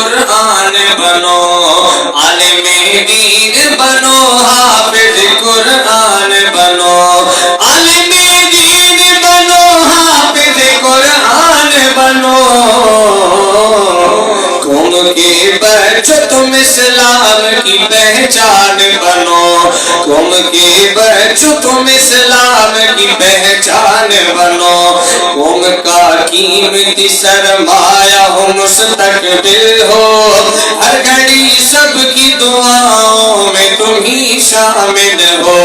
قرآن بنو، عالم دین بنو، حافظ قرآن بنو، عالم دین بنو، حافظ قرآن بنو۔ قوم کے بچوں تم اسلام کی پہچان بنو، قوم کے بچوں تم اسلام کی پہچان بنو۔ قوم کا قیمتی سرمایہ ہو، مستقبل ہو، ہر گھڑی سب کی دعاؤں میں تم ہی شامل ہو۔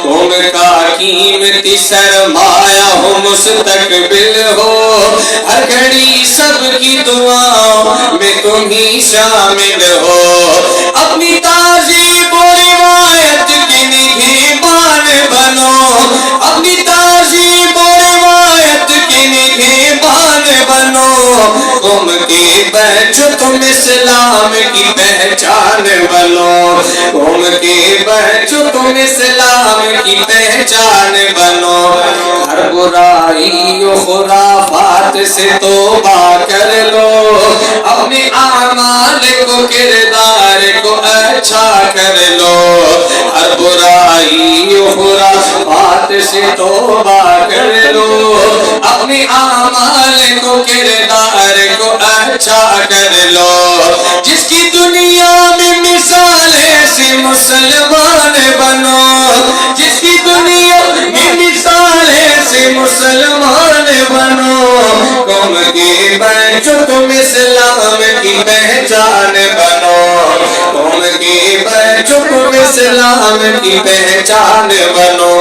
قوم کا قیمتی سرمایہ ہو، مستقبل ہو، ہر گھڑی سب کی دعاؤں میں تم ہی شامل ہو۔ اپنی تہذیب و روایت کے نگہبان بنو، اپنی تہذیب و روایت کے نگہبان بنو۔ قوم کے بچوں تم اسلام کی پہچان بنو، قوم کے بچوں تم اسلام کی پہچان بنو۔ ہر برائی و خرافات سے توبہ کر لو، اپنے اعمال کو کردار کو اچھا کر لو۔ ہر برائی و خرافات سے توبہ کر لو، اپنے اعمال کو کردار کو اچھا کر لو۔ جس کی دنیا میں مثال ایسے مسلمان بنو، جس کی دنیا میں مثال ایسے مسلمان بنو۔ قوم کے بچوں تم اسلام کی پہچان بنو، قوم کے بچوں تم اسلام کی پہچان بنو۔